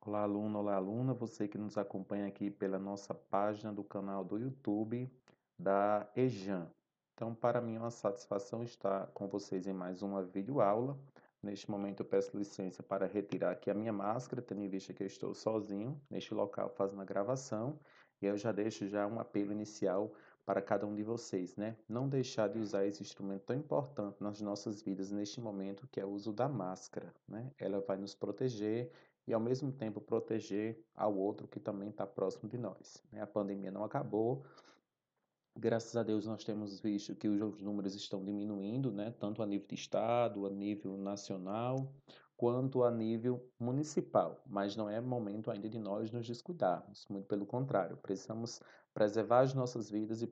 Olá, aluno, olá, aluna, você que nos acompanha aqui pela nossa página do canal do YouTube da EJAN. Então, para mim é uma satisfação estar com vocês em mais uma videoaula. Neste momento, eu peço licença para retirar aqui a minha máscara, tendo em vista que eu estou sozinho neste local fazendo a gravação. E eu já deixo um apelo inicial para cada um de vocês, né? Não deixar de usar esse instrumento tão importante nas nossas vidas neste momento, que é o uso da máscara, né? Ela vai nos proteger e ao mesmo tempo proteger ao outro que também está próximo de nós, né? A pandemia não acabou, graças a Deus nós temos visto que os números estão diminuindo, né? Tanto a nível de estado, a nível nacional, quanto a nível municipal, mas não é momento ainda de nós nos descuidarmos, muito pelo contrário, precisamos preservar as nossas vidas e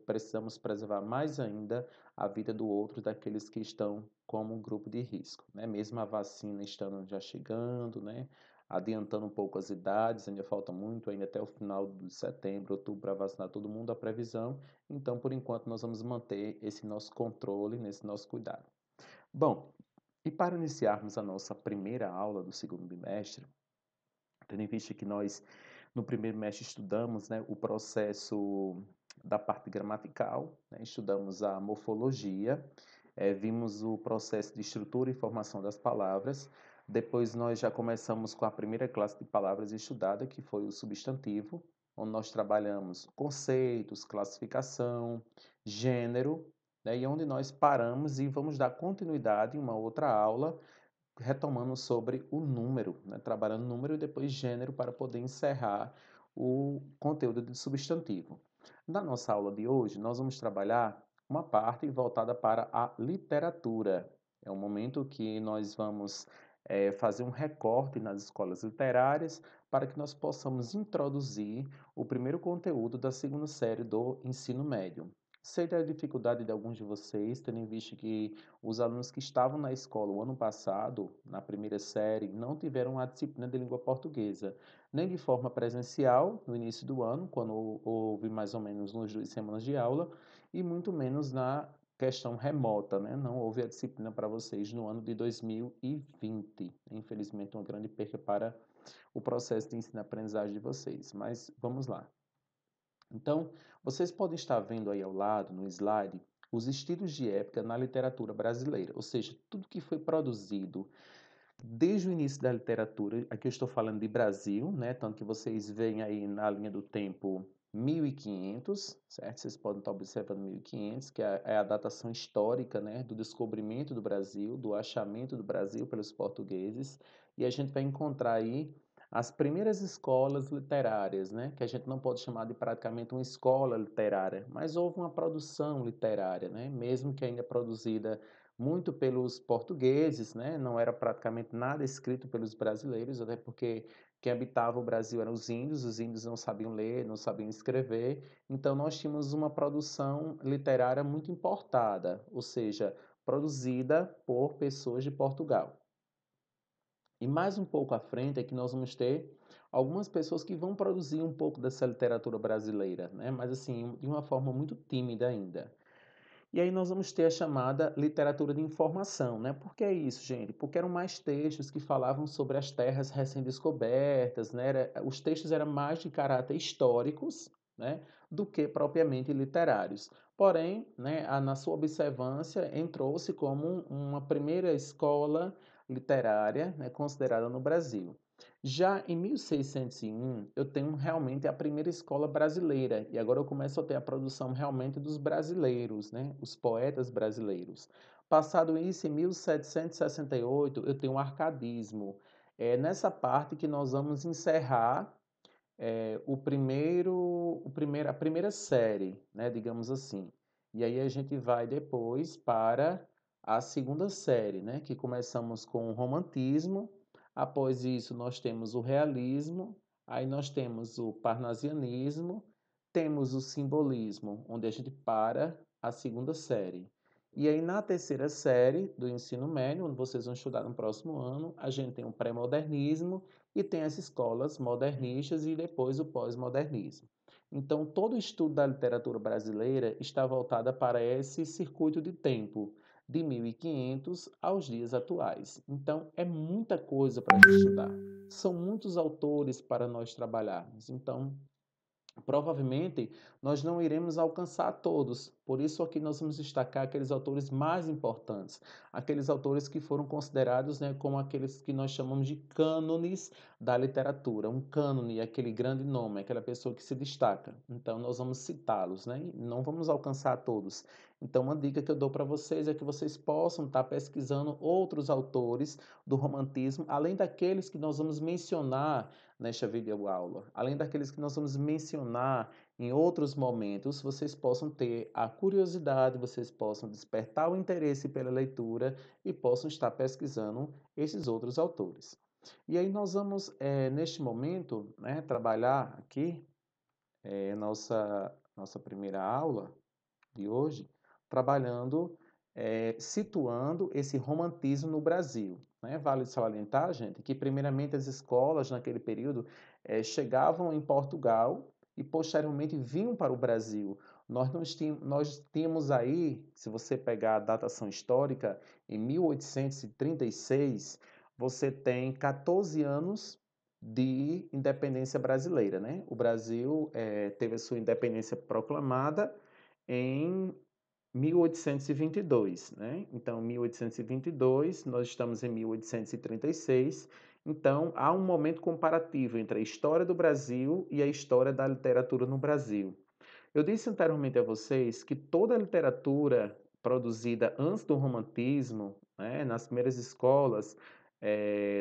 precisamos preservar mais ainda a vida do outro, daqueles que estão como um grupo de risco, né? Mesmo a vacina estando já chegando, né? Adiantando um pouco as idades, ainda falta muito, ainda até o final de setembro, outubro, para vacinar todo mundo, a previsão. Então, por enquanto, nós vamos manter esse nosso controle, nesse nosso cuidado. Bom, e para iniciarmos a nossa primeira aula do segundo bimestre, tendo em vista que nós, no primeiro bimestre, estudamos, né, o processo da parte gramatical, né, estudamos a morfologia, vimos o processo de estrutura e formação das palavras. Depois nós já começamos com a primeira classe de palavras estudada, que foi o substantivo, onde nós trabalhamos conceitos, classificação, gênero, né, e onde nós paramos e vamos dar continuidade em uma outra aula, retomando sobre o número, né, trabalhando número e depois gênero para poder encerrar o conteúdo de substantivo. Na nossa aula de hoje, nós vamos trabalhar uma parte voltada para a literatura. É um momento que nós vamos fazer um recorte nas escolas literárias para que nós possamos introduzir o primeiro conteúdo da segunda série do ensino médio. Sei da dificuldade de alguns de vocês, tendo em vista que os alunos que estavam na escola o ano passado, na primeira série, não tiveram a disciplina de língua portuguesa, nem de forma presencial, no início do ano, quando houve mais ou menos umas 2 semanas de aula, e muito menos na questão remota, né? Não houve a disciplina para vocês no ano de 2020. Infelizmente, uma grande perda para o processo de ensino-aprendizagem de vocês. Mas vamos lá. Então, vocês podem estar vendo aí ao lado, no slide, os estilos de época na literatura brasileira, ou seja, tudo que foi produzido desde o início da literatura. Aqui eu estou falando de Brasil, né? Tanto que vocês veem aí na linha do tempo 1500, certo? Vocês podem estar observando 1500, que é a datação histórica, né, do descobrimento do Brasil, do achamento do Brasil pelos portugueses, e a gente vai encontrar aí as primeiras escolas literárias, né, que a gente não pode chamar de praticamente uma escola literária, mas houve uma produção literária, né, mesmo que ainda produzida muito pelos portugueses, né, não era praticamente nada escrito pelos brasileiros, até porque quem habitava o Brasil eram os índios não sabiam ler, não sabiam escrever, então nós tínhamos uma produção literária muito importada, ou seja, produzida por pessoas de Portugal. E mais um pouco à frente é que nós vamos ter algumas pessoas que vão produzir um pouco dessa literatura brasileira, né? Mas assim, de uma forma muito tímida ainda. E aí nós vamos ter a chamada literatura de informação, né? Por que isso, gente? Porque eram mais textos que falavam sobre as terras recém-descobertas, né? Os textos eram mais de caráter históricos, né? Do que propriamente literários. Porém, né, na sua observância, entrou-se como uma primeira escola literária, né, considerada no Brasil. Já em 1601, eu tenho realmente a primeira escola brasileira, e agora eu começo a ter a produção realmente dos brasileiros, né? Os poetas brasileiros. Passado isso, em 1768, eu tenho o arcadismo. É nessa parte que nós vamos encerrar a primeira série, né? Digamos assim. E aí a gente vai depois para a segunda série, né? Que começamos com o romantismo. Após isso, nós temos o realismo, aí nós temos o parnasianismo, temos o simbolismo, onde a gente para a segunda série. E aí, na terceira série do ensino médio, onde vocês vão estudar no próximo ano, a gente tem o pré-modernismo e tem as escolas modernistas e depois o pós-modernismo. Então, todo o estudo da literatura brasileira está voltado para esse circuito de tempo, de 1500 aos dias atuais. Então, é muita coisa para a gente estudar. São muitos autores para nós trabalharmos, então provavelmente nós não iremos alcançar todos, por isso aqui nós vamos destacar aqueles autores mais importantes, aqueles autores que foram considerados, né, como aqueles que nós chamamos de cânones da literatura. Um cânone é aquele grande nome, aquela pessoa que se destaca. Então nós vamos citá-los, né? E não vamos alcançar todos. Então uma dica que eu dou para vocês é que vocês possam estar pesquisando outros autores do romantismo, além daqueles que nós vamos mencionar nesta videoaula. Além daqueles que nós vamos mencionar em outros momentos, vocês possam ter a curiosidade, vocês possam despertar o interesse pela leitura e possam estar pesquisando esses outros autores. E aí nós vamos, neste momento, né, trabalhar aqui, nossa primeira aula de hoje, trabalhando, situando esse romantismo no Brasil. Né? Vale salientar, gente, que primeiramente as escolas naquele período chegavam em Portugal e posteriormente vinham para o Brasil. Nós tínhamos aí, se você pegar a datação histórica, em 1836, você tem 14 anos de independência brasileira, né? O Brasil teve a sua independência proclamada em 1822, né? Então, 1822, nós estamos em 1836. Então, há um momento comparativo entre a história do Brasil e a história da literatura no Brasil. Eu disse anteriormente a vocês que toda a literatura produzida antes do romantismo, né, nas primeiras escolas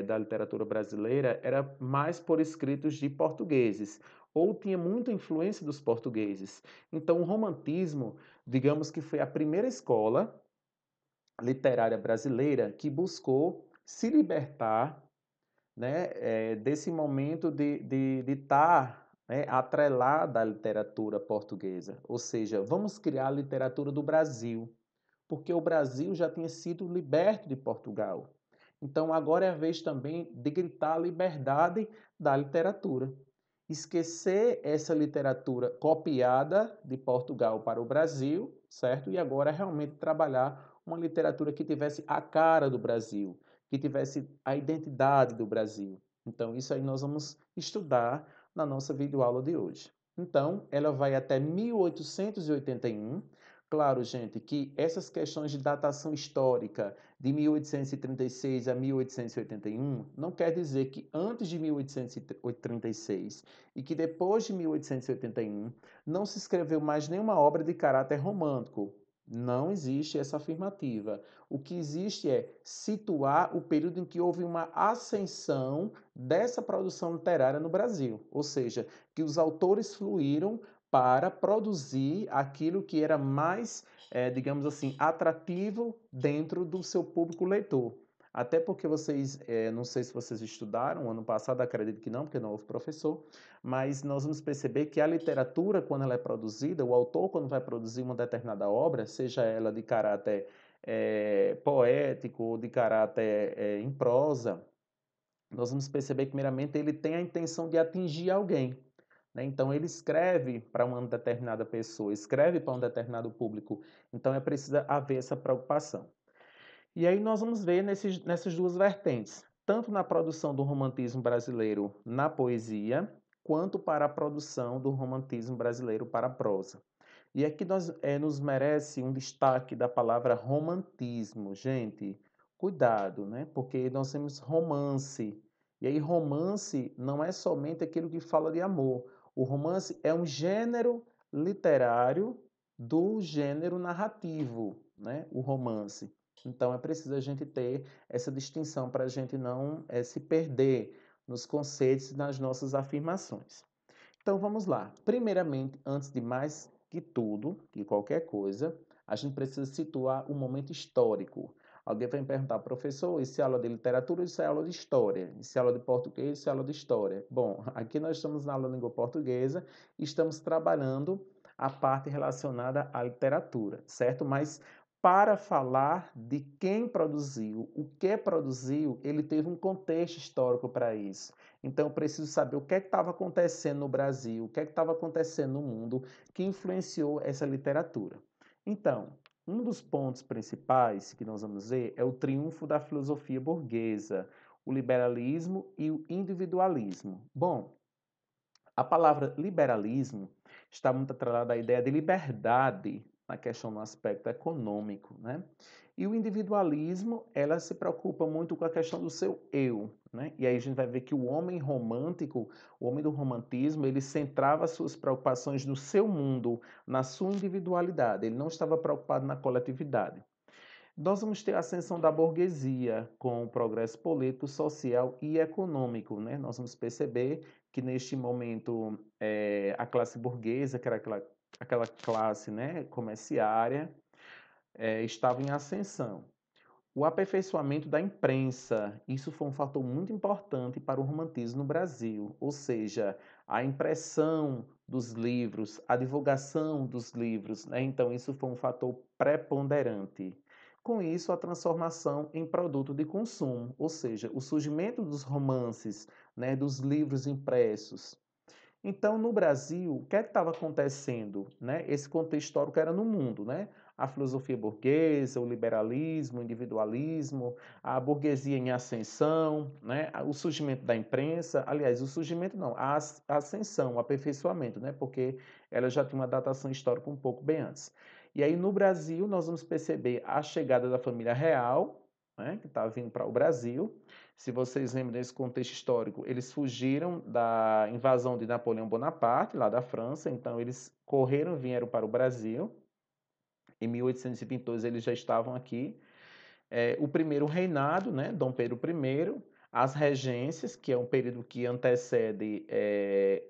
da literatura brasileira, era mais por escritos de portugueses, ou tinha muita influência dos portugueses. Então, o romantismo, digamos que foi a primeira escola literária brasileira que buscou se libertar, né, desse momento de estar, né, atrelada à literatura portuguesa. Ou seja, vamos criar a literatura do Brasil, porque o Brasil já tinha sido liberto de Portugal. Então agora é a vez também de gritar a liberdade da literatura. Esquecer essa literatura copiada de Portugal para o Brasil, certo? E agora realmente trabalhar uma literatura que tivesse a cara do Brasil, que tivesse a identidade do Brasil. Então, isso aí nós vamos estudar na nossa videoaula de hoje. Então, ela vai até 1881. Claro, gente, que essas questões de datação histórica de 1836 a 1881 não quer dizer que antes de 1836 e que depois de 1881 não se escreveu mais nenhuma obra de caráter romântico. Não existe essa afirmativa. O que existe é situar o período em que houve uma ascensão dessa produção literária no Brasil, ou seja, que os autores fluíram para produzir aquilo que era mais, digamos assim, atrativo dentro do seu público leitor. Até porque vocês, não sei se vocês estudaram, ano passado acredito que não, porque não houve professor, mas nós vamos perceber que a literatura, quando ela é produzida, o autor, quando vai produzir uma determinada obra, seja ela de caráter poético ou de caráter em prosa, nós vamos perceber que, primeiramente, ele tem a intenção de atingir alguém. Né? Então, ele escreve para uma determinada pessoa, escreve para um determinado público. Então, é preciso haver essa preocupação. E aí nós vamos ver nessas duas vertentes, tanto na produção do romantismo brasileiro na poesia, quanto para a produção do romantismo brasileiro para a prosa. E aqui nos merece um destaque da palavra romantismo. Gente, cuidado, né? Porque nós temos romance. E aí, romance não é somente aquilo que fala de amor. O romance é um gênero literário do gênero narrativo, né? O romance. Então, é preciso a gente ter essa distinção para a gente não se perder nos conceitos e nas nossas afirmações. Então, vamos lá. Primeiramente, antes de mais que tudo, que qualquer coisa, a gente precisa situar o momento histórico. Alguém vai me perguntar, professor, isso é aula de literatura ou isso é aula de história? Isso é aula de português, isso é aula de história? Bom, aqui nós estamos na aula de língua portuguesa e estamos trabalhando a parte relacionada à literatura, certo? Mas para falar de quem produziu, o que produziu, ele teve um contexto histórico para isso. Então, eu preciso saber o que é que estava acontecendo no Brasil, o que é que estava acontecendo no mundo que influenciou essa literatura. Então, um dos pontos principais que nós vamos ver é o triunfo da filosofia burguesa. o liberalismo e o individualismo. Bom, a palavra liberalismo está muito atrelada à ideia de liberdade na questão no aspecto econômico, né? E o individualismo, ela se preocupa muito com a questão do seu eu, né? E aí a gente vai ver que o homem romântico, o homem do romantismo, ele centrava suas preocupações no seu mundo, na sua individualidade. Ele não estava preocupado na coletividade. Nós vamos ter a ascensão da burguesia com o progresso político, social e econômico, né? Nós vamos perceber que neste momento a classe burguesa, que era aquela classe, né, comerciária, estava em ascensão. O aperfeiçoamento da imprensa, isso foi um fator muito importante para o romantismo no Brasil, ou seja, a impressão dos livros, a divulgação dos livros, né? Então isso foi um fator preponderante. Com isso, a transformação em produto de consumo, ou seja, o surgimento dos romances, né, dos livros impressos. Então, no Brasil, o que é que estava acontecendo, né? Esse contexto histórico era no mundo, né? A filosofia burguesa, o liberalismo, o individualismo, a burguesia em ascensão, né? O surgimento da imprensa, aliás, o surgimento não, a ascensão, o aperfeiçoamento, né? Porque ela já tinha uma datação histórica um pouco bem antes. E aí, no Brasil, nós vamos perceber a chegada da família real, né? Que está vindo para o Brasil. Se vocês lembram desse contexto histórico, eles fugiram da invasão de Napoleão Bonaparte, lá da França, então eles correram, vieram para o Brasil. Em 1822 eles já estavam aqui. O primeiro reinado, né, Dom Pedro I, as regências, que é um período que antecede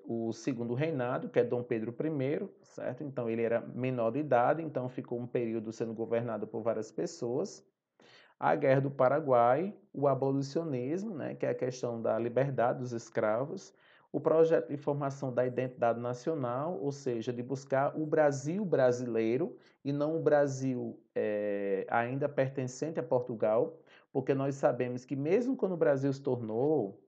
o segundo reinado, que é Dom Pedro I, certo? Então ele era menor de idade, então ficou um período sendo governado por várias pessoas. A Guerra do Paraguai, o abolicionismo, né, que é a questão da liberdade dos escravos, o projeto de formação da identidade nacional, ou seja, de buscar o Brasil brasileiro e não o Brasil ainda pertencente a Portugal, porque nós sabemos que mesmo quando o Brasil se tornou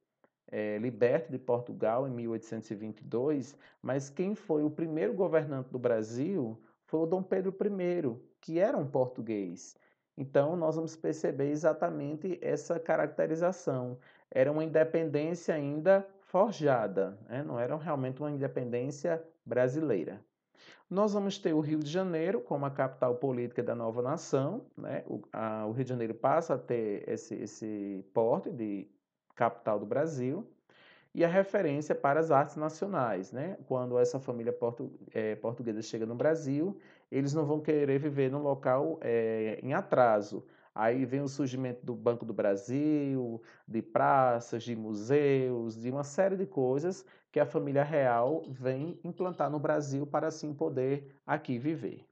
liberto de Portugal em 1822, mas quem foi o primeiro governante do Brasil foi o Dom Pedro I, que era um português. Então, nós vamos perceber exatamente essa caracterização. Era uma independência ainda forjada, né? Não era realmente uma independência brasileira. Nós vamos ter o Rio de Janeiro como a capital política da nova nação, né? O Rio de Janeiro passa a ter esse porte de capital do Brasil e a referência para as artes nacionais, né? Quando essa família portuguesa chega no Brasil, eles não vão querer viver num local em atraso. Aí vem o surgimento do Banco do Brasil, de praças, de museus, de uma série de coisas que a família real vem implantar no Brasil para assim poder aqui viver.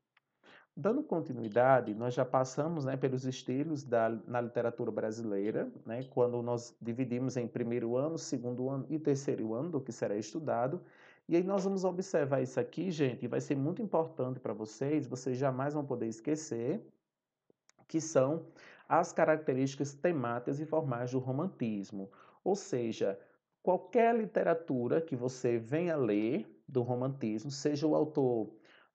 Dando continuidade, nós já passamos, né, pelos estilos na literatura brasileira, né, quando nós dividimos em primeiro ano, segundo ano e terceiro ano do que será estudado. E aí nós vamos observar isso aqui, gente, e vai ser muito importante para vocês jamais vão poder esquecer, que são as características temáticas e formais do romantismo. Ou seja, qualquer literatura que você venha ler do romantismo, seja o autor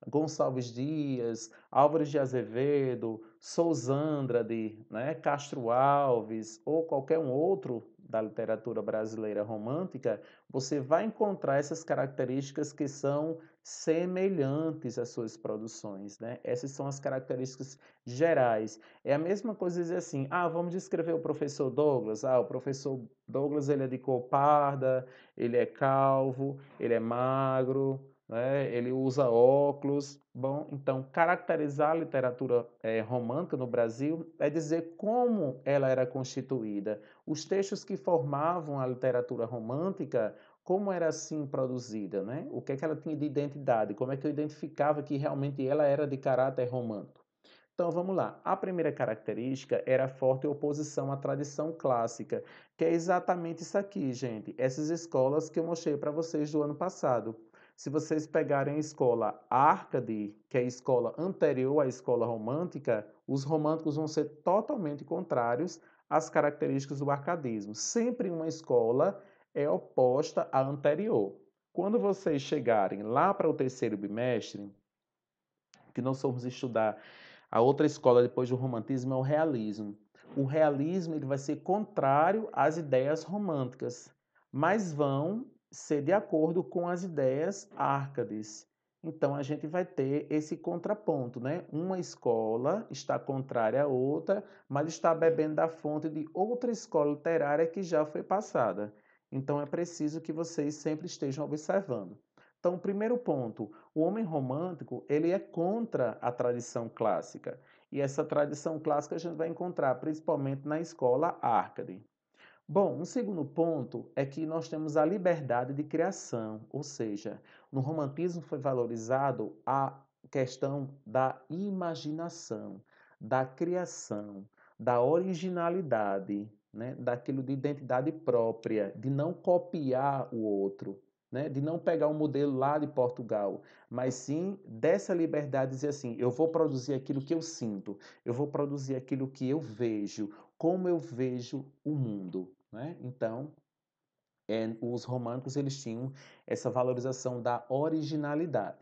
Gonçalves Dias, Álvares de Azevedo, Sousa Andrade, né, Castro Alves ou qualquer um outro da literatura brasileira romântica, você vai encontrar essas características que são semelhantes às suas produções, né? Essas são as características gerais. É a mesma coisa dizer assim, vamos descrever o professor Douglas. O professor Douglas ele é de cor parda, ele é calvo, ele é magro, né? Ele usa óculos. Bom, então caracterizar a literatura romântica no Brasil é dizer como ela era constituída. Os textos que formavam a literatura romântica, como era assim produzida, né? O que é que ela tinha de identidade, como é que eu identificava que realmente ela era de caráter romântico. Então vamos lá. A primeira característica era a forte oposição à tradição clássica, que é exatamente isso aqui, gente. Essas escolas que eu mostrei para vocês do ano passado. Se vocês pegarem a escola Arcade, que é a escola anterior à escola romântica, os românticos vão ser totalmente contrários às características do arcadismo. Sempre uma escola é oposta à anterior. Quando vocês chegarem lá para o terceiro bimestre, que nós formos estudar a outra escola depois do romantismo é o realismo. O realismo ele vai ser contrário às ideias românticas, mas vão ser de acordo com as ideias árcades. Então a gente vai ter esse contraponto, né? Uma escola está contrária à outra, mas está bebendo da fonte de outra escola literária que já foi passada. Então é preciso que vocês sempre estejam observando. Então, o primeiro ponto, o homem romântico, ele é contra a tradição clássica. E essa tradição clássica a gente vai encontrar principalmente na escola Arcade. Bom, um segundo ponto é que nós temos a liberdade de criação, ou seja, no romantismo foi valorizado a questão da imaginação, da criação, da originalidade, né? Daquilo de identidade própria, de não copiar o outro, né? De não pegar um modelo lá de Portugal, mas sim dessa liberdade de dizer assim, eu vou produzir aquilo que eu sinto, eu vou produzir aquilo que eu vejo, como eu vejo o mundo, né? Então, os românicos eles tinham essa valorização da originalidade.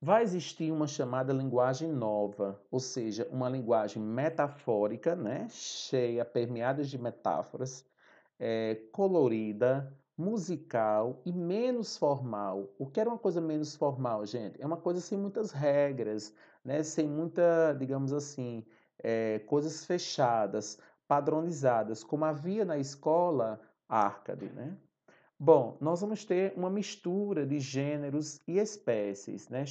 Vai existir uma chamada linguagem nova, ou seja, uma linguagem metafórica, né? Cheia, permeada de metáforas, colorida, musical e menos formal. O que era uma coisa menos formal, gente? É uma coisa sem muitas regras, né? Sem muita, digamos assim, coisas fechadas, padronizadas, como havia na escola Arcade, né? Bom, nós vamos ter uma mistura de gêneros e espécies, né?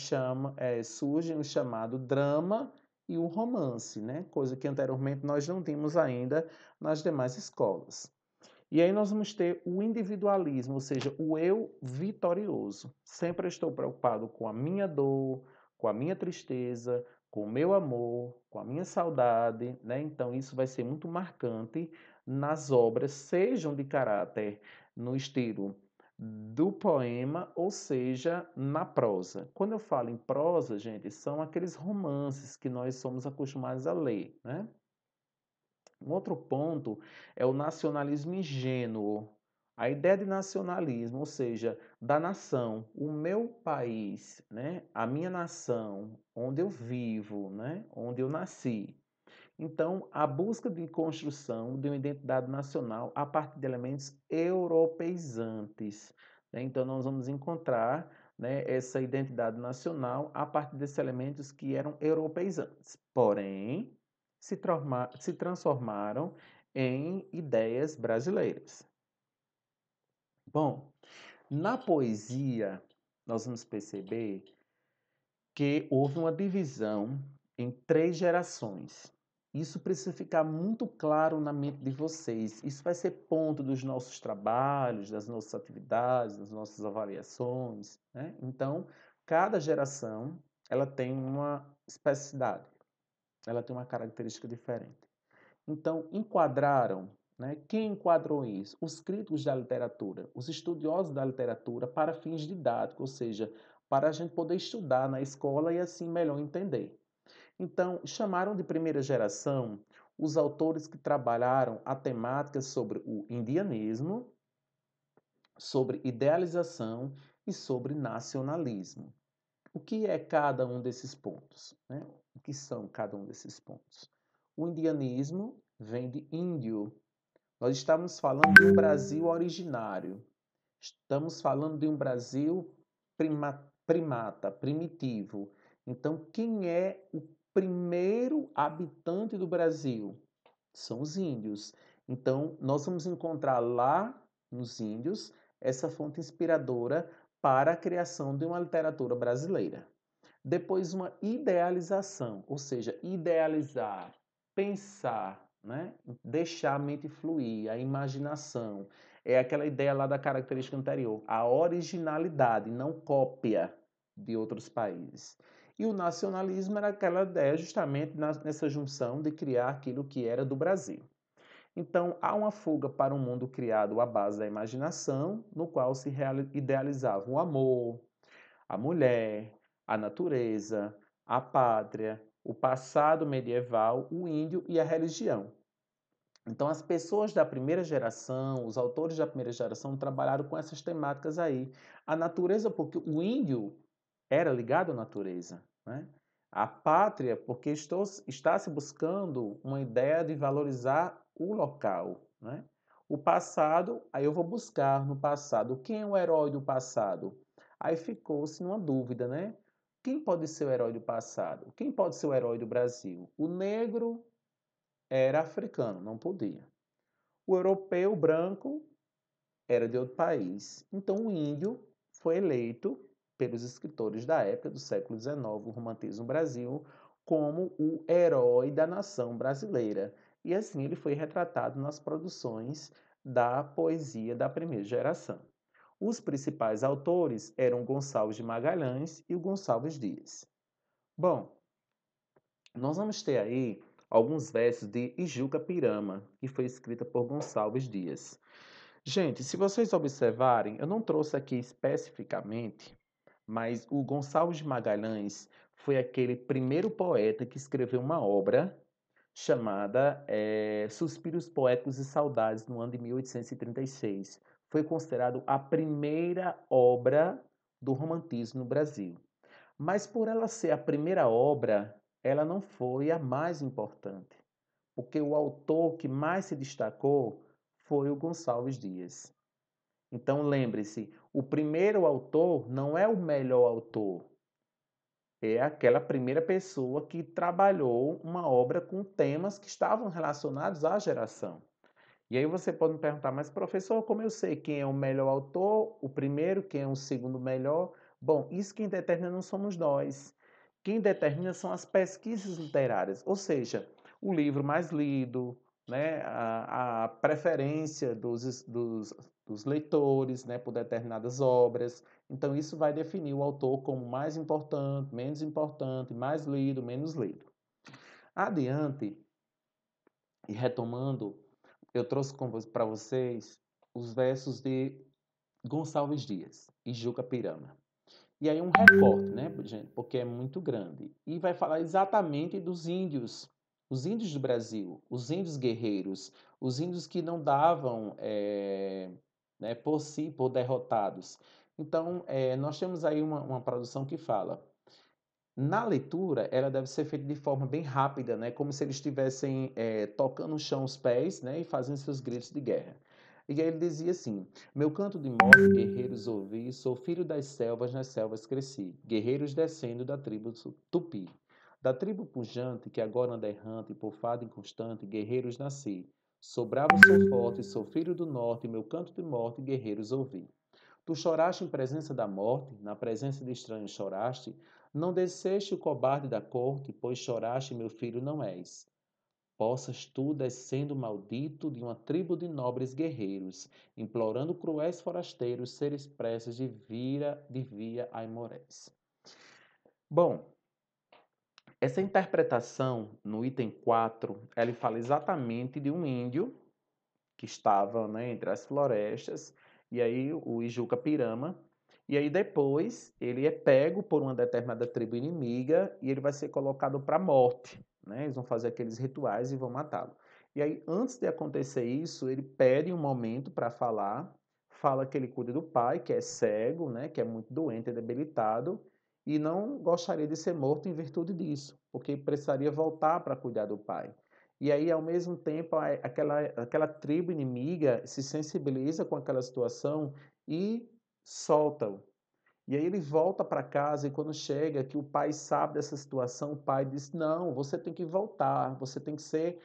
Surge o chamado drama e o romance, né? Coisa que anteriormente nós não tínhamos ainda nas demais escolas. E aí nós vamos ter o individualismo, ou seja, o eu vitorioso. Sempre estou preocupado com a minha dor, com a minha tristeza, com o meu amor, com a minha saudade, né? Então isso vai ser muito marcante nas obras, sejam de caráter no estilo do poema, ou seja, na prosa. Quando eu falo em prosa, gente, são aqueles romances que nós somos acostumados a ler, né? Um outro ponto é o nacionalismo ingênuo. A ideia de nacionalismo, ou seja, da nação, o meu país, né? A minha nação, onde eu vivo, né? Onde eu nasci. Então, a busca de construção de uma identidade nacional a partir de elementos europeizantes, né? Então, nós vamos encontrar, né, essa identidade nacional a partir desses elementos que eram europeizantes. Porém, se transformaram em ideias brasileiras. Bom, na poesia, nós vamos perceber que houve uma divisão em 3 gerações. Isso precisa ficar muito claro na mente de vocês. Isso vai ser ponto dos nossos trabalhos, das nossas atividades, das nossas avaliações, né? Então, cada geração, ela tem uma especificidade, ela tem uma característica diferente. Então, enquadraram, né? Quem enquadrou isso? Os críticos da literatura, os estudiosos da literatura para fins didáticos, ou seja, para a gente poder estudar na escola e assim melhor entender. Então, chamaram de primeira geração os autores que trabalharam a temática sobre o indianismo, sobre idealização e sobre nacionalismo. O que é cada um desses pontos, né? O que são cada um desses pontos? O indianismo vem de índio. Nós estamos falando de um Brasil originário. Estamos falando de um Brasil primata, primitivo. Então, quem é o primeiro habitante do Brasil? São os índios. Então, nós vamos encontrar lá nos índios essa fonte inspiradora para a criação de uma literatura brasileira. Depois, uma idealização, ou seja, idealizar, pensar, né? Deixar a mente fluir, a imaginação. É aquela ideia lá da característica anterior, a originalidade, não cópia de outros países. E o nacionalismo era aquela ideia justamente nessa junção de criar aquilo que era do Brasil. Então, há uma fuga para um mundo criado à base da imaginação, no qual se idealizava o amor, a mulher, a natureza, a pátria, o passado medieval, o índio e a religião. Então, as pessoas da primeira geração, os autores da primeira geração, trabalharam com essas temáticas aí. A natureza, porque o índio era ligado à natureza, né? A pátria, porque está se buscando uma ideia de valorizar o local, né? O passado, aí eu vou buscar no passado quem é o herói do passado. Aí ficou-se uma dúvida, né? Quem pode ser o herói do passado? Quem pode ser o herói do Brasil? O negro era africano, não podia. O europeu branco era de outro país. Então o índio foi eleito pelos escritores da época do século XIX, o romantismo no Brasil, como o herói da nação brasileira. E assim ele foi retratado nas produções da poesia da primeira geração. Os principais autores eram Gonçalves de Magalhães e o Gonçalves Dias. Bom, nós vamos ter aí alguns versos de Ijuca Pirama, que foi escrita por Gonçalves Dias. Gente, se vocês observarem, eu não trouxe aqui especificamente, mas o Gonçalves de Magalhães foi aquele primeiro poeta que escreveu uma obra chamada Suspiros Poéticos e Saudades, no ano de 1836. Foi considerado a primeira obra do romantismo no Brasil. Mas por ela ser a primeira obra, ela não foi a mais importante, porque o autor que mais se destacou foi o Gonçalves Dias. Então lembre-se, o primeiro autor não é o melhor autor, é aquela primeira pessoa que trabalhou uma obra com temas que estavam relacionados à geração. E aí você pode me perguntar, mas professor, como eu sei quem é o melhor autor, o primeiro, quem é o segundo melhor? Bom, isso quem determina não somos nós. Quem determina são as pesquisas literárias, ou seja, o livro mais lido, né, a preferência dos leitores, né, por determinadas obras. Então, isso vai definir o autor como mais importante, mais lido, menos lido. Adiante, e retomando, eu trouxe para vocês os versos de Gonçalves Dias e Juca Pirama. E aí um recorte, né, gente, porque é muito grande. E vai falar exatamente dos índios, os índios do Brasil, os índios guerreiros, os índios que não davam né, por si, por derrotados. Então, nós temos aí uma produção que fala. Na leitura, ela deve ser feita de forma bem rápida, né? Como se eles estivessem tocando no chão os pés, né? E fazendo seus gritos de guerra. E aí ele dizia assim: Meu canto de morte, guerreiros ouvi, sou filho das selvas, nas selvas cresci. Guerreiros descendo da tribo Tupi. Da tribo pujante, que agora anda errante, por fado inconstante, guerreiros nasci. Sou bravo, sou forte, sou filho do norte, meu canto de morte, guerreiros ouvi. Tu choraste em presença da morte, na presença de estranhos choraste, não desceste o cobarde da corte, pois choraste, meu filho, não és. Possas tu, descendo maldito de uma tribo de nobres guerreiros, implorando cruéis forasteiros, ser expressas de via aimorés. Bom, essa interpretação no item 4, ela fala exatamente de um índio que estava, né, entre as florestas, e aí o Ijuca Pirama, e aí depois ele é pego por uma determinada tribo inimiga e ele vai ser colocado para a morte, né? Eles vão fazer aqueles rituais e vão matá-lo. E aí, antes de acontecer isso, ele pede um momento para falar, fala que ele cuida do pai, que é cego, né, que é muito doente e debilitado, e não gostaria de ser morto em virtude disso, porque precisaria voltar para cuidar do pai. E aí, ao mesmo tempo, aquela tribo inimiga se sensibiliza com aquela situação e solta-o. E aí ele volta para casa e quando chega que o pai sabe dessa situação, o pai diz, não, você tem que voltar, você tem que ser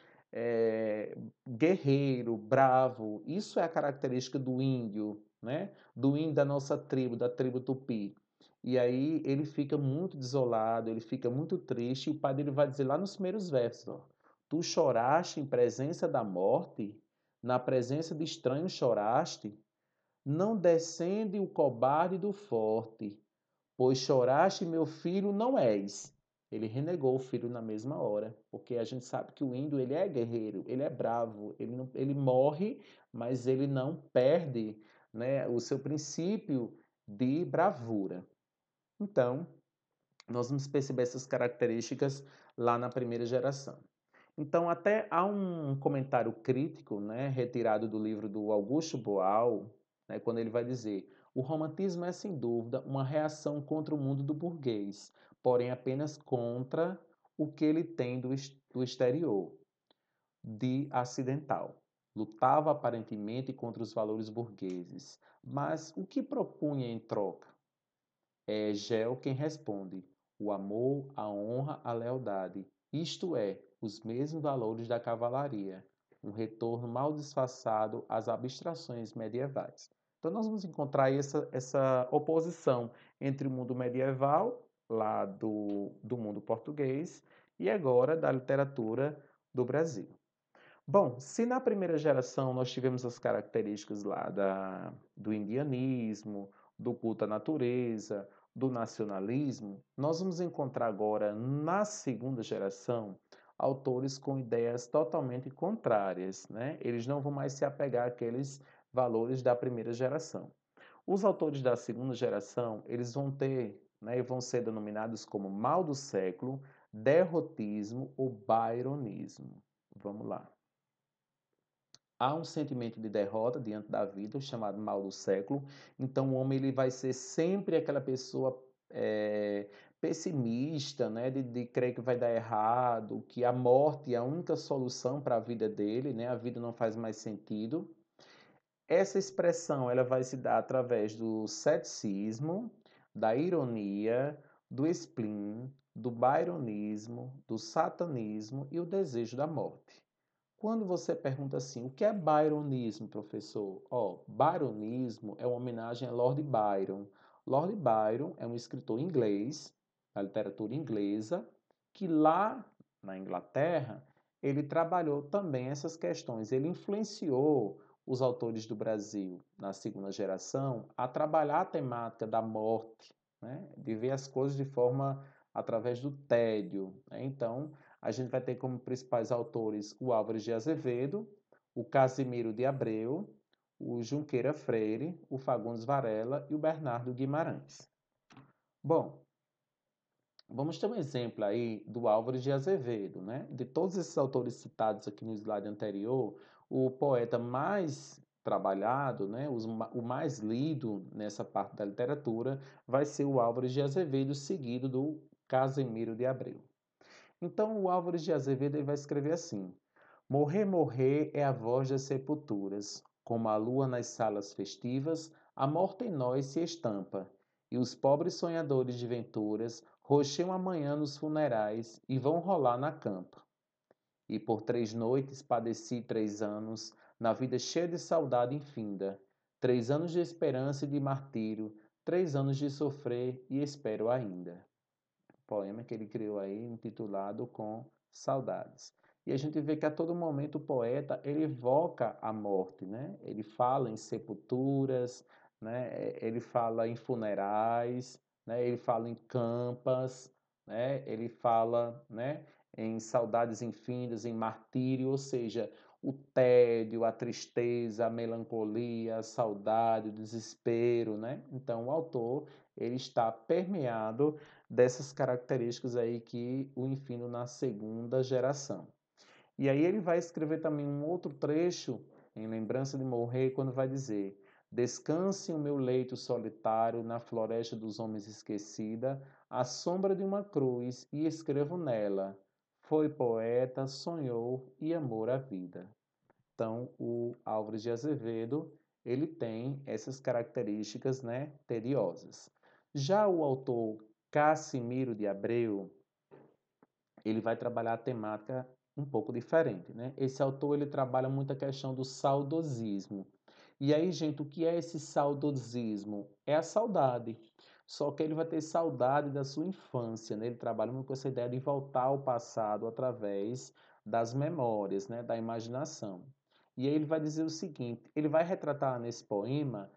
guerreiro, bravo. Isso é a característica do índio, né? Do índio da nossa tribo, da tribo Tupi. E aí ele fica muito desolado, ele fica muito triste, e o pai dele vai dizer lá nos primeiros versos, ó, tu choraste em presença da morte, na presença de estranhos choraste, não descende o cobarde do forte, pois choraste, meu filho, não és. Ele renegou o filho na mesma hora, porque a gente sabe que o índio ele é guerreiro, ele é bravo, ele morre, mas ele não perde, né, o seu princípio de bravura. Então, nós vamos perceber essas características lá na primeira geração. Então, até há um comentário crítico, né, retirado do livro do Augusto Boal, né, quando ele vai dizer: o romantismo é, sem dúvida, uma reação contra o mundo do burguês, porém apenas contra o que ele tem do exterior, de acidental. Lutava aparentemente contra os valores burgueses, mas o que propunha em troca? É Hegel quem responde: o amor, a honra, a lealdade, isto é, os mesmos valores da cavalaria, um retorno mal disfarçado às abstrações medievais. Então, nós vamos encontrar aí essa oposição entre o mundo medieval, lá do mundo português, e agora da literatura do Brasil. Bom, se na primeira geração nós tivemos as características lá do indianismo, do culto à natureza, do nacionalismo, nós vamos encontrar agora na segunda geração autores com ideias totalmente contrárias, né? Eles não vão mais se apegar àqueles valores da primeira geração. Os autores da segunda geração, eles vão ter, né, e vão ser denominados como mal do século, derrotismo ou byronismo. Vamos lá. Há um sentimento de derrota diante da vida, o chamado mal do século. Então, o homem ele vai ser sempre aquela pessoa pessimista, né? De crer que vai dar errado, que a morte é a única solução para a vida dele, né? A vida não faz mais sentido. Essa expressão ela vai se dar através do ceticismo, da ironia, do spleen, do byronismo, do satanismo e o desejo da morte. Quando você pergunta assim, o que é byronismo, professor? Byronismo é uma homenagem a Lord Byron. Lord Byron é um escritor inglês, da literatura inglesa, que lá na Inglaterra, ele trabalhou também essas questões. Ele influenciou os autores do Brasil, na segunda geração, a trabalhar a temática da morte, né? De ver as coisas de forma através do tédio, né? Então, a gente vai ter como principais autores o Álvares de Azevedo, o Casimiro de Abreu, o Junqueira Freire, o Fagundes Varela e o Bernardo Guimarães. Bom, vamos ter um exemplo aí do Álvares de Azevedo, né? De todos esses autores citados aqui no slide anterior, o poeta mais trabalhado, né, o mais lido nessa parte da literatura, vai ser o Álvares de Azevedo, seguido do Casimiro de Abreu. Então, o Álvares de Azevedo ele vai escrever assim: morrer, morrer é a voz das sepulturas, como a lua nas salas festivas, a morte em nós se estampa, e os pobres sonhadores de venturas rocheiam amanhã nos funerais e vão rolar na campa. E por 3 noites padeci 3 anos, na vida cheia de saudade infinda, 3 anos de esperança e de martírio, 3 anos de sofrer e espero ainda. Poema que ele criou aí, intitulado Com Saudades. E a gente vê que a todo momento o poeta ele evoca a morte, né? Ele fala em sepulturas, né? Ele fala em funerais, né? Ele fala em campas, né? Ele fala, né? Em saudades infindas, em martírio, ou seja, o tédio, a tristeza, a melancolia, a saudade, o desespero, né? Então o autor ele está permeado dessas características aí que o ensino na segunda geração. E aí ele vai escrever também um outro trecho em lembrança de morrer, quando vai dizer: descanse o meu leito solitário na floresta dos homens esquecida, à sombra de uma cruz, e escrevo nela: foi poeta, sonhou e amor à vida. Então, o Álvares de Azevedo, ele tem essas características, né, tediosas. Já o autor Casimiro de Abreu, ele vai trabalhar a temática um pouco diferente, né? Esse autor, ele trabalha muito a questão do saudosismo. E aí, gente, o que é esse saudosismo? É a saudade. Só que ele vai ter saudade da sua infância, né? Ele trabalha muito com essa ideia de voltar ao passado através das memórias, né? Da imaginação. E aí ele vai dizer o seguinte, ele vai retratar nesse poema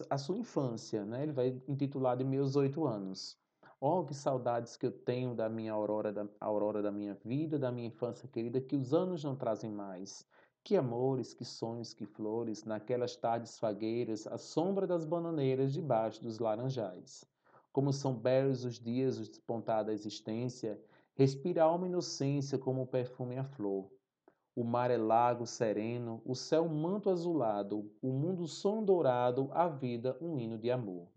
a sua infância, né? Ele vai intitular de Meus 8 anos. Oh, que saudades que eu tenho da minha aurora da minha vida, da minha infância querida, que os anos não trazem mais. Que amores, que sonhos, que flores, naquelas tardes fagueiras, à sombra das bananeiras, debaixo dos laranjais. Como são belos os dias, o despontar da existência, respira a alma inocência como o perfume à flor. O mar é lago sereno, o céu manto azulado, o mundo som dourado, a vida um hino de amor.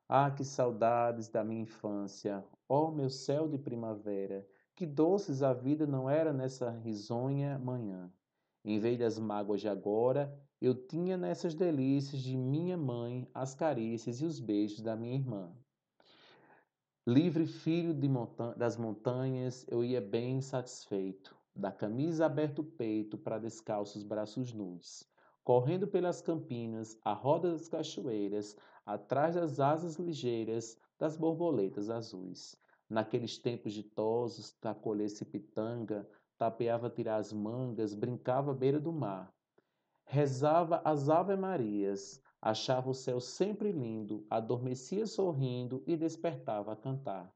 Ah, que saudades da minha infância, ó meu céu de primavera, que doces a vida não era nessa risonha manhã. Em vez das mágoas de agora, eu tinha nessas delícias de minha mãe as carícias e os beijos da minha irmã. Livre filho das montanhas, eu ia bem satisfeito, da camisa aberto o peito para descalços braços nus, correndo pelas campinas, à roda das cachoeiras, atrás das asas ligeiras das borboletas azuis. Naqueles tempos ditosos, da colher-se pitanga, tapeava tirar as mangas, brincava à beira do mar. Rezava as Ave-Marias, achava o céu sempre lindo, adormecia sorrindo e despertava a cantar.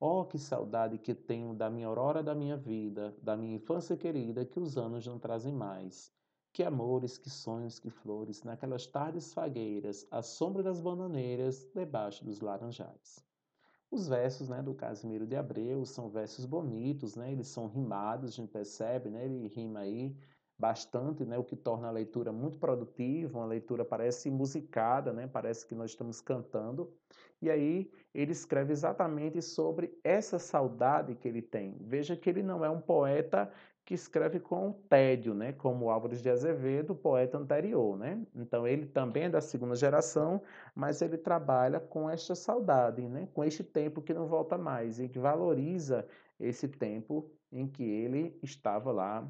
Oh, que saudade que tenho da minha aurora da minha vida, da minha infância querida que os anos não trazem mais. Que amores, que sonhos, que flores, naquelas tardes fagueiras, à sombra das bananeiras, debaixo dos laranjais. Os versos, né, do Casimiro de Abreu são versos bonitos, né? Eles são rimados, a gente percebe, né? Ele rima aí bastante, né? O que torna a leitura muito produtiva, uma leitura parece musicada, né? Parece que nós estamos cantando. E aí ele escreve exatamente sobre essa saudade que ele tem. Veja que ele não é um poeta que escreve com tédio, né? Como Álvares de Azevedo, o poeta anterior, né? Então ele também é da segunda geração, mas ele trabalha com esta saudade, né? Com este tempo que não volta mais e que valoriza esse tempo em que ele estava lá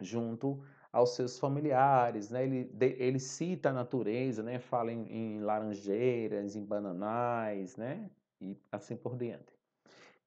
junto aos seus familiares, né? Ele cita a natureza, né? Fala em laranjeiras, em bananais, né? E assim por diante.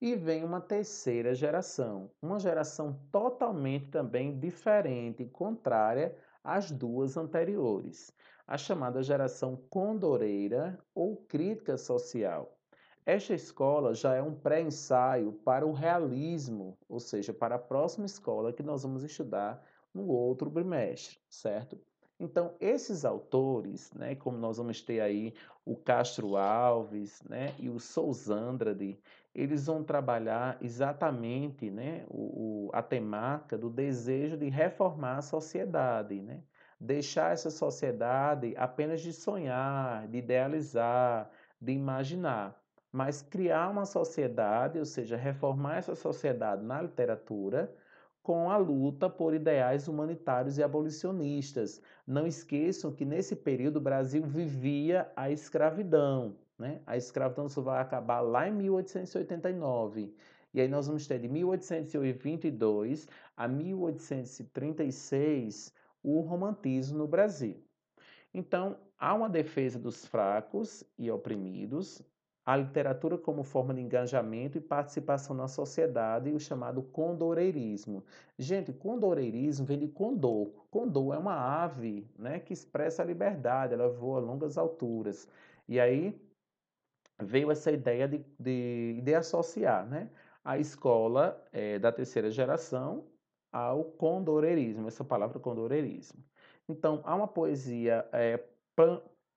E vem uma terceira geração, uma geração totalmente também diferente, contrária às duas anteriores, a chamada geração condoreira ou crítica social. Esta escola já é um pré-ensaio para o realismo, ou seja, para a próxima escola que nós vamos estudar no outro bimestre, certo? Então, esses autores, né, como nós vamos ter aí o Castro Alves, né, e o Sousandrade, eles vão trabalhar exatamente, né, a temática do desejo de reformar a sociedade, né? Deixar essa sociedade apenas de sonhar, de idealizar, de imaginar, mas criar uma sociedade, ou seja, reformar essa sociedade na literatura com a luta por ideais humanitários e abolicionistas. Não esqueçam que nesse período o Brasil vivia a escravidão, né? A escravidão só vai acabar lá em 1889. E aí nós vamos ter de 1822 a 1836 o romantismo no Brasil. Então, há uma defesa dos fracos e oprimidos, a literatura como forma de engajamento e participação na sociedade e o chamado condoreirismo. Gente, condoreirismo vem de condor. Condor é uma ave, né, que expressa a liberdade, ela voa a longas alturas. E aí veio essa ideia de associar, né, a escola da terceira geração ao condoreirismo, essa palavra condoreirismo. Então, há uma poesia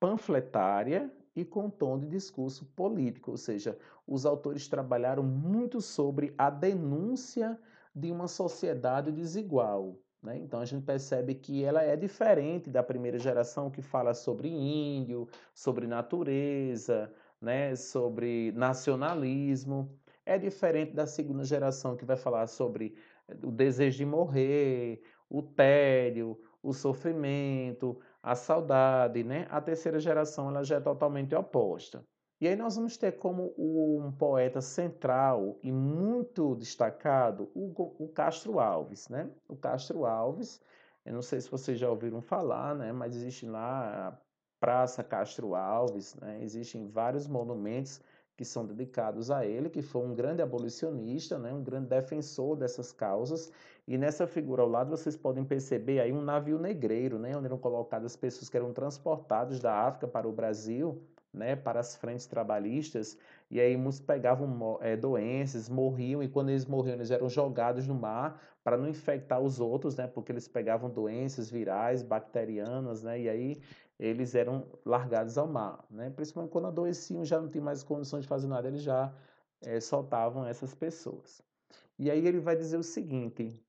panfletária e com tom de discurso político, ou seja, os autores trabalharam muito sobre a denúncia de uma sociedade desigual. Né? Então, a gente percebe que ela é diferente da primeira geração que fala sobre índio, sobre natureza, né, sobre nacionalismo. É diferente da segunda geração que vai falar sobre o desejo de morrer, o tédio, o sofrimento, a saudade, né? A terceira geração ela já é totalmente oposta. E aí nós vamos ter como um poeta central e muito destacado o Castro Alves, né? O Castro Alves, eu não sei se vocês já ouviram falar, né? Mas existe lá Praça Castro Alves, né? Existem vários monumentos que são dedicados a ele, que foi um grande abolicionista, né? Um grande defensor dessas causas. E nessa figura ao lado vocês podem perceber aí um navio negreiro, né? Onde eram colocadas pessoas que eram transportadas da África para o Brasil, né? Para as frentes trabalhistas. E aí muitos pegavam doenças, morriam, e quando eles morriam, eles eram jogados no mar para não infectar os outros, né? Porque eles pegavam doenças virais, bacterianas, né? E aí eles eram largados ao mar, né? Principalmente quando adoeciam, já não tinham mais condições de fazer nada, eles já soltavam essas pessoas. E aí ele vai dizer o seguinte: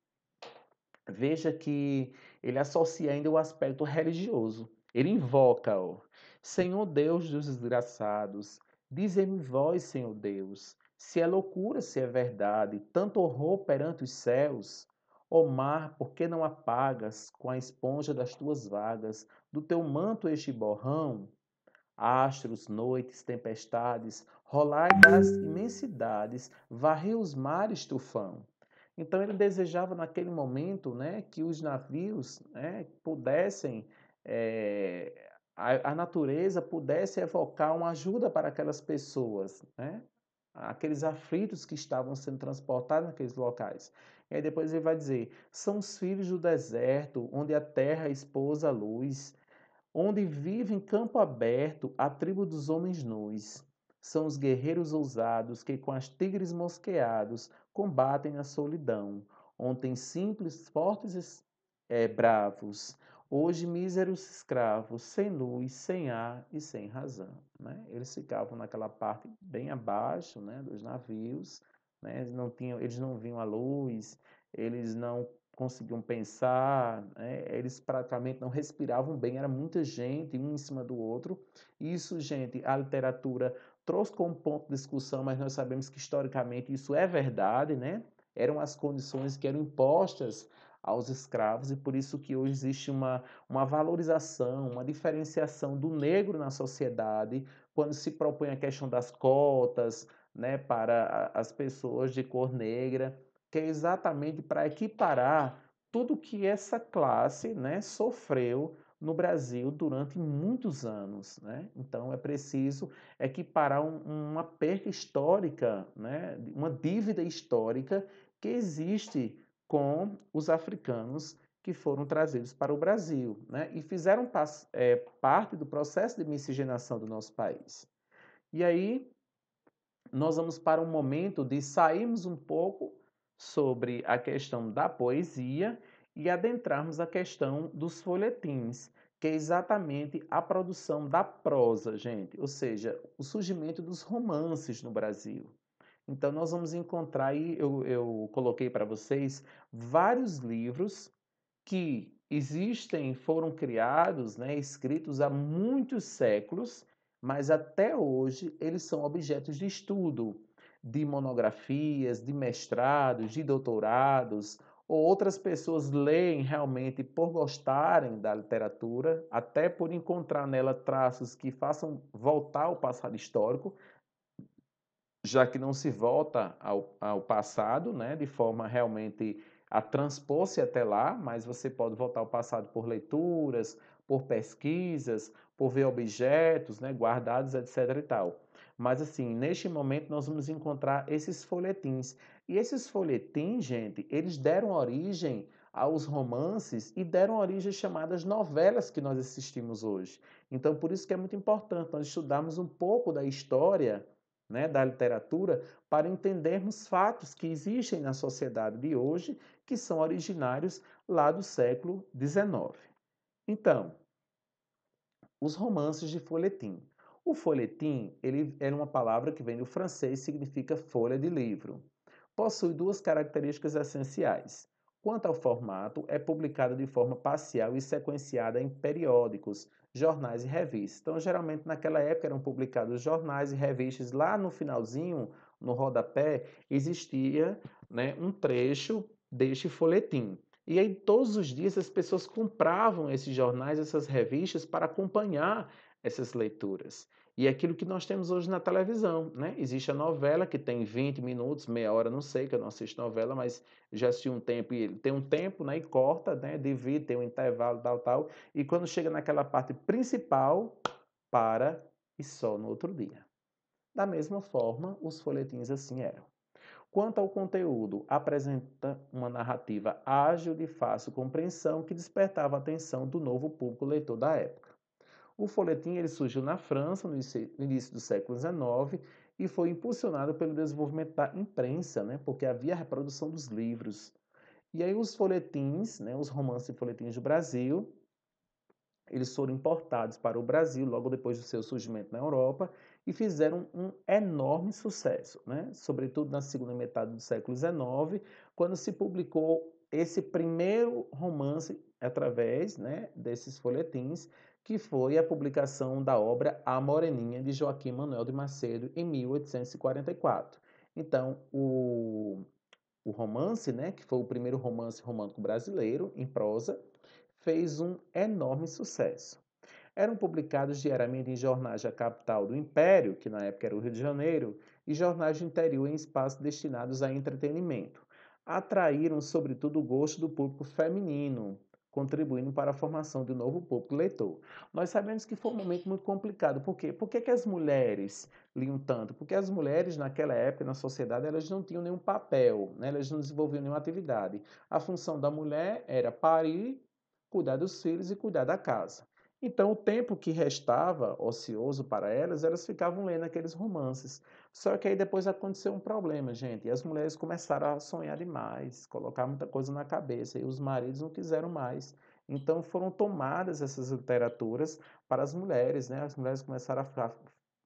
Veja que ele associa ainda o aspecto religioso. Ele invoca, ó, Senhor Deus dos desgraçados, dizei-me vós, Senhor Deus, se é loucura, se é verdade, tanto horror perante os céus. Ó mar, por que não apagas com a esponja das tuas vagas, do teu manto este borrão? Astros, noites, tempestades, rolai das imensidades, varrei os mares tufão. Então ele desejava naquele momento, né, que os navios, né, pudessem, a natureza pudesse evocar uma ajuda para aquelas pessoas, né, aqueles aflitos que estavam sendo transportados naqueles locais. E aí depois ele vai dizer: são os filhos do deserto, onde a terra expôs a luz, onde vive em campo aberto a tribo dos homens nus. São os guerreiros ousados que com as tigres mosqueados combatem a solidão. Ontem simples, fortes e bravos, hoje míseros escravos, sem luz, sem ar e sem razão. Né? Eles ficavam naquela parte bem abaixo, né, dos navios, né? Eles não viam a luz, eles não conseguiam pensar, né? Eles praticamente não respiravam bem, era muita gente, um em cima do outro. Isso, gente, a literatura trouxe como ponto de discussão, mas nós sabemos que historicamente isso é verdade, né? Eram as condições que eram impostas aos escravos e por isso que hoje existe uma valorização, uma diferenciação do negro na sociedade, quando se propõe a questão das cotas, né, para as pessoas de cor negra, que é exatamente para equiparar tudo que essa classe, né, sofreu no Brasil durante muitos anos, né? Então é preciso equiparar uma perda histórica, né, uma dívida histórica que existe com os africanos que foram trazidos para o Brasil, né, e fizeram parte do processo de miscigenação do nosso país. E aí nós vamos para um momento de sairmos um pouco sobre a questão da poesia e adentrarmos a questão dos folhetins, que é exatamente a produção da prosa, gente, ou seja, o surgimento dos romances no Brasil. Então, nós vamos encontrar aí, eu coloquei para vocês vários livros que existem, foram criados, né, escritos há muitos séculos, mas até hoje eles são objetos de estudo, de monografias, de mestrados, de doutorados, ou outras pessoas leem realmente por gostarem da literatura, até por encontrar nela traços que façam voltar ao passado histórico, já que não se volta ao passado, né, de forma realmente a transpor-se até lá, mas você pode voltar ao passado por leituras, por pesquisas, por ver objetos, né, guardados, etc. e tal. Mas assim, neste momento nós vamos encontrar esses folhetins. E esses folhetins, gente, eles deram origem aos romances e deram origem às chamadas novelas que nós assistimos hoje. Então, por isso que é muito importante nós estudarmos um pouco da história, né, da literatura, para entendermos fatos que existem na sociedade de hoje, que são originários lá do século XIX. Então, os romances de folhetim. O folhetim, ele é uma palavra que vem do francês e significa folha de livro. Possui duas características essenciais. Quanto ao formato, é publicado de forma parcial e sequenciada em periódicos, jornais e revistas. Então, geralmente naquela época eram publicados jornais e revistas. Lá no finalzinho, no rodapé, existia, né, um trecho deste folhetim. E aí, todos os dias, as pessoas compravam esses jornais, essas revistas, para acompanhar essas leituras. E é aquilo que nós temos hoje na televisão, né? Existe a novela que tem 20 minutos, meia hora, não sei, que eu não assisto novela, mas já assisti um tempo e tem um tempo, né? E corta, né? Divide, tem um intervalo, tal, tal. E quando chega naquela parte principal, para e só no outro dia. Da mesma forma, os folhetins assim eram. Quanto ao conteúdo, apresenta uma narrativa ágil de fácil compreensão que despertava a atenção do novo público leitor da época. O folhetim ele surgiu na França no início do século XIX e foi impulsionado pelo desenvolvimento da imprensa, né, porque havia a reprodução dos livros. E aí os folhetins, né, os romances e folhetins do Brasil, eles foram importados para o Brasil logo depois do seu surgimento na Europa e fizeram um enorme sucesso, né? Sobretudo na segunda metade do século XIX, quando se publicou esse primeiro romance através, né, desses folhetins, que foi a publicação da obra A Moreninha, de Joaquim Manuel de Macedo, em 1844. Então, o romance, né, que foi o primeiro romance romântico brasileiro em prosa, fez um enorme sucesso. Eram publicados diariamente em jornais da capital do Império, que na época era o Rio de Janeiro, e jornais do interior em espaços destinados a entretenimento. Atraíram, sobretudo, o gosto do público feminino, contribuindo para a formação de um novo público leitor. Nós sabemos que foi um momento muito complicado. Por quê? Por que que as mulheres liam tanto? Porque as mulheres, naquela época, na sociedade, elas não tinham nenhum papel, né? Elas não desenvolviam nenhuma atividade. A função da mulher era parir, cuidar dos filhos e cuidar da casa. Então, o tempo que restava ocioso para elas, elas ficavam lendo aqueles romances. Só que aí depois aconteceu um problema, gente, e as mulheres começaram a sonhar demais, colocar muita coisa na cabeça, e os maridos não quiseram mais. Então, foram tomadas essas literaturas para as mulheres, né? As mulheres começaram a ficar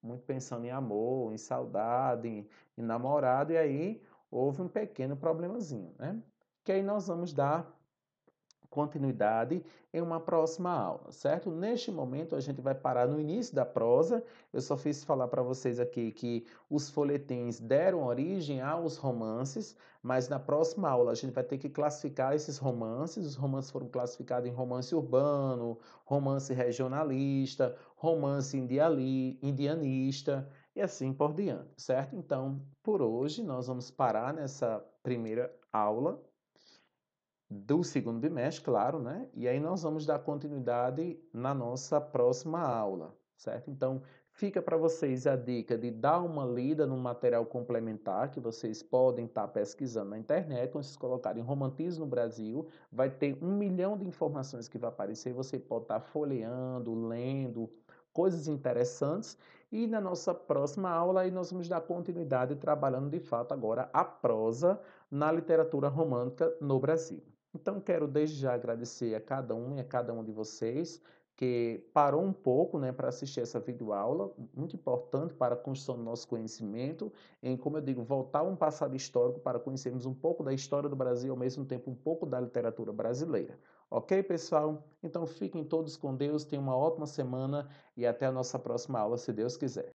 muito pensando em amor, em saudade, em namorado, e aí houve um pequeno problemazinho, né? Que aí nós vamos dar continuidade em uma próxima aula, certo? Neste momento a gente vai parar no início da prosa. Eu só fiz falar para vocês aqui que os folhetins deram origem aos romances, mas na próxima aula a gente vai ter que classificar esses romances. Os romances foram classificados em romance urbano, romance regionalista, romance indianista e assim por diante, certo? Então, por hoje nós vamos parar nessa primeira aula do segundo bimestre, claro, né? E aí nós vamos dar continuidade na nossa próxima aula, certo? Então, fica para vocês a dica de dar uma lida no material complementar que vocês podem estar pesquisando na internet. Quando vocês colocarem romantismo no Brasil, vai ter 1 milhão de informações que vai aparecer. Você pode estar folheando, lendo, coisas interessantes. E na nossa próxima aula, aí nós vamos dar continuidade trabalhando de fato agora a prosa na literatura romântica no Brasil. Então, quero desde já agradecer a cada um e a cada um de vocês que parou um pouco, né, para assistir essa videoaula, muito importante para a construção do nosso conhecimento, em, como eu digo, voltar a um passado histórico para conhecermos um pouco da história do Brasil, ao mesmo tempo um pouco da literatura brasileira. Ok, pessoal? Então, fiquem todos com Deus, tenham uma ótima semana e até a nossa próxima aula, se Deus quiser.